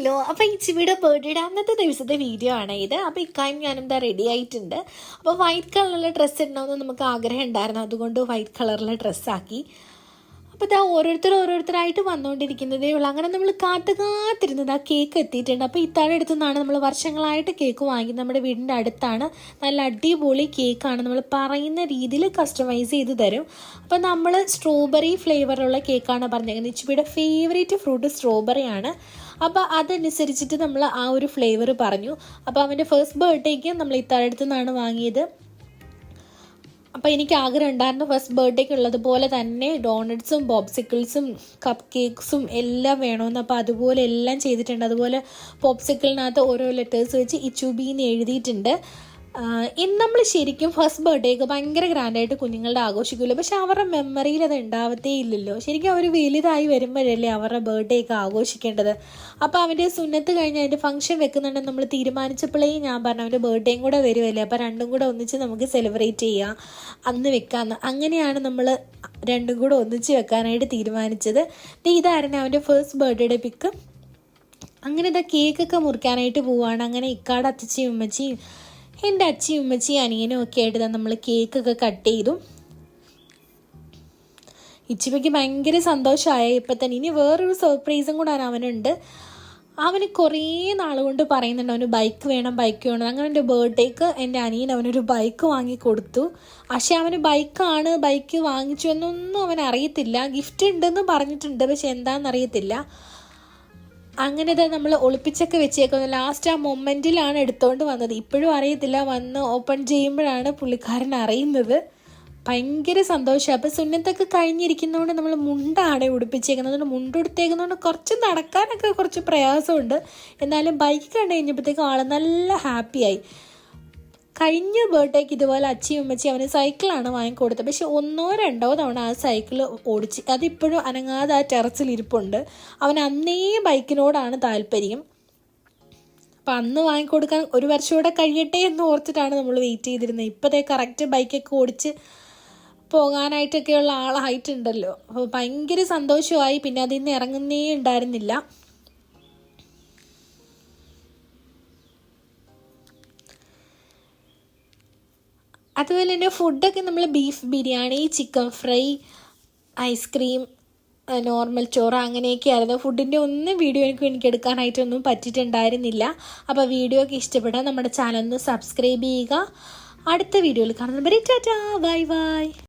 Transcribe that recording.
Hello, അപ്പോൾ ഈ ചിവിയുടെ birthday അന്നത്തെ ദിവസത്തെ വീഡിയോ ആണ് ഇത്. അപ്പോൾ ഇക്കായും ഞാനും ഇതാ റെഡി ആയിട്ടുണ്ട്. അപ്പോൾ വൈറ്റ് കളറിലെ ഡ്രസ്സ് ഇടണമെന്ന് നമുക്ക് ആഗ്രഹം ഉണ്ടായിരുന്നു, അതുകൊണ്ട് വൈറ്റ് കളറിലെ ഡ്രസ്സാക്കി. അപ്പോൾ ഇതാ ഓരോരുത്തരായിട്ട് വന്നുകൊണ്ടിരിക്കുന്നതേ ഉള്ളൂ. അങ്ങനെ നമ്മൾ കാത്തിരുന്നത് ആ കേക്ക് എത്തിയിട്ടുണ്ട്. അപ്പോൾ ഇത്താഴെ അടുത്തു നിന്നാണ് നമ്മൾ വർഷങ്ങളായിട്ട് കേക്ക് വാങ്ങി. നമ്മുടെ വീടിൻ്റെ അടുത്താണ്. നല്ല അടിപൊളി കേക്കാണ്, നമ്മൾ പറയുന്ന രീതിയിൽ കസ്റ്റമൈസ് ചെയ്ത് തരും. അപ്പോൾ നമ്മൾ സ്ട്രോബെറി ഫ്ലേവറുള്ള കേക്കാണ് പറഞ്ഞേക്കുന്നത്. ഇച്ചിപ്പിയുടെ ഫേവറേറ്റ് ഫ്രൂട്ട് സ്ട്രോബെറി ആണ്. അപ്പോൾ അതനുസരിച്ചിട്ട് നമ്മൾ ആ ഒരു ഫ്ലേവർ പറഞ്ഞു. അപ്പോൾ അവൻ്റെ ഫസ്റ്റ് ബർത്ത്ഡേക്ക് നമ്മൾ ഇത്താഴെ അടുത്തു നിന്നാണ് വാങ്ങിയത്. അപ്പോൾ എനിക്ക് ആഗ്രഹം ഉണ്ടായിരുന്നു ഫസ്റ്റ് ബർത്ത്ഡേക്ക് ഉള്ളതുപോലെ തന്നെ ഡോണറ്റ്സും പോപ്സിക്കിൾസും കപ്പ് കേക്ക്സും എല്ലാം വേണമെന്ന്. അപ്പോൾ അതുപോലെ എല്ലാം ചെയ്തിട്ടുണ്ട്. അതുപോലെ പോപ്സിക്കിളിനകത്ത് ഓരോ ലെറ്റേഴ്സ് വെച്ച് ഇച്ചുബിന്ന് എഴുതിയിട്ടുണ്ട്. നമ്മൾ ശരിക്കും ഫസ്റ്റ് ബർത്ത്ഡേക്ക് ഭയങ്കര ഗ്രാൻഡായിട്ട് കുഞ്ഞുങ്ങളുടെ ആഘോഷിക്കുമല്ലോ, പക്ഷെ അവരുടെ മെമ്മറിയിൽ അത് ഉണ്ടാവത്തേ ഇല്ലല്ലോ. ശരിക്കും അവർ വലുതായി വരുമ്പോഴല്ലേ അവരുടെ ബർത്ത്ഡേ ഒക്കെ ആഘോഷിക്കേണ്ടത്. അപ്പോൾ അവൻ്റെ സുന്നത്ത് കഴിഞ്ഞ് അതിൻ്റെ ഫംഗ്ഷൻ വെക്കുന്നുണ്ടെന്ന് നമ്മൾ തീരുമാനിച്ചപ്പോഴേ ഞാൻ പറഞ്ഞു അവൻ്റെ ബർത്ത്ഡേയും കൂടെ വരുമല്ലേ, അപ്പോൾ രണ്ടും കൂടെ ഒന്നിച്ച് നമുക്ക് സെലിബ്രേറ്റ് ചെയ്യാം, അന്ന് വെക്കാമെന്ന്. അങ്ങനെയാണ് നമ്മൾ രണ്ടും കൂടെ ഒന്നിച്ച് വെക്കാനായിട്ട് തീരുമാനിച്ചത്. ഇതായിരുന്നു അവൻ്റെ ഫസ്റ്റ് ബർത്ത്ഡേ പിക്ക്. അങ്ങനെ ഇതാ കേക്കൊക്കെ മുറിക്കാനായിട്ട് പോവുകയാണ്. അങ്ങനെ ഇക്കാട് അച്ഛച്ചിയും ഉമ്മച്ചിയും എൻ്റെ അച്ഛയും ഉമ്മച്ചിയും അനിയനും ഒക്കെ ആയിട്ട് നമ്മൾ കേക്കൊക്കെ കട്ട് ചെയ്തു. ഇച്ചിപ്പയ്ക്ക് ഭയങ്കര സന്തോഷമായി ഇപ്പം തന്നെ. ഇനി വേറൊരു സർപ്രൈസും കൂടെ അവനുണ്ട്. അവന് കുറേ നാൾ കൊണ്ട് പറയുന്നുണ്ട് അവന് ബൈക്ക് വേണം. അങ്ങനെ എൻ്റെ ബർത്ത്ഡേക്ക് എൻ്റെ അനിയൻ അവനൊരു ബൈക്ക് വാങ്ങി കൊടുത്തു. പക്ഷേ അവന് ബൈക്ക് വാങ്ങിച്ചു എന്നൊന്നും അവൻ അറിയത്തില്ല. ഗിഫ്റ്റ് ഉണ്ടെന്ന് പറഞ്ഞിട്ടുണ്ട്, പക്ഷെ എന്താണെന്നറിയത്തില്ല. അങ്ങനെ തന്നെ നമ്മൾ ഒളിപ്പിച്ചൊക്കെ വെച്ചേക്കുന്നത്. ലാസ്റ്റ് ആ മൊമെൻറ്റിലാണ് എടുത്തുകൊണ്ട് വന്നത്. ഇപ്പോഴും അറിയത്തില്ല, വന്ന് ഓപ്പൺ ചെയ്യുമ്പോഴാണ് പുള്ളിക്കാരൻ അറിയുന്നത്. ഭയങ്കര സന്തോഷമാണ്. അപ്പോൾ സുന്നത്തൊക്കെ കഴിഞ്ഞിരിക്കുന്നതുകൊണ്ട് നമ്മൾ മുണ്ടാണ് ഉടുപ്പിച്ചേക്കുന്നത്. അതുകൊണ്ട് മുണ്ടുടുത്തേക്കുന്നതുകൊണ്ട് കുറച്ച് നടക്കാനൊക്കെ കുറച്ച് പ്രയാസമുണ്ട്. എന്നാലും ബൈക്ക് കണ്ടു കഴിഞ്ഞപ്പോഴത്തേക്കും ആൾ നല്ല ഹാപ്പിയായി. കഴിഞ്ഞ ബർത്ത്ഡേക്ക് ഇതുപോലെ അച്ഛയും ഉമ്മച്ചി അവന് സൈക്കിളാണ് വാങ്ങിക്കൊടുത്തത്. പക്ഷെ 1-2 തവണ ആ സൈക്കിൾ ഓടിച്ച് അതിപ്പോഴും അനങ്ങാതെ ആ ടെറസിൽ ഇരിപ്പുണ്ട്. അവൻ അന്നേ ബൈക്കിനോടാണ് താല്പര്യം. അപ്പം അന്ന് വാങ്ങിക്കൊടുക്കാൻ ഒരു വർഷം കൂടെ കഴിയട്ടെ എന്ന് ഓർത്തിട്ടാണ് നമ്മൾ വെയിറ്റ് ചെയ്തിരുന്നത്. ഇപ്പോഴത്തെ കറക്റ്റ് ബൈക്കൊക്കെ ഓടിച്ച് പോകാനായിട്ടൊക്കെയുള്ള ആളായിട്ടുണ്ടല്ലോ. അപ്പോൾ ഭയങ്കര സന്തോഷമായി. പിന്നെ അതിൽ നിന്ന് ഇറങ്ങുന്നേ ഉണ്ടായിരുന്നില്ല. അതുപോലെ തന്നെ ഫുഡൊക്കെ നമ്മൾ beef biryani, chicken fry, ice cream, normal ചോറ് അങ്ങനെയൊക്കെ ആയിരുന്നു. ഫുഡിൻ്റെ ഒന്നും വീഡിയോ എനിക്ക് എടുക്കാനായിട്ടൊന്നും പറ്റിയിട്ടുണ്ടായിരുന്നില്ല. അപ്പോൾ വീഡിയോ ഒക്കെ ഇഷ്ടപ്പെട്ടാൽ നമ്മുടെ ചാനൽ ഒന്ന് സബ്സ്ക്രൈബ് ചെയ്യുക. അടുത്ത വീഡിയോയിൽ കാണുന്നത്. Tata, bye bye.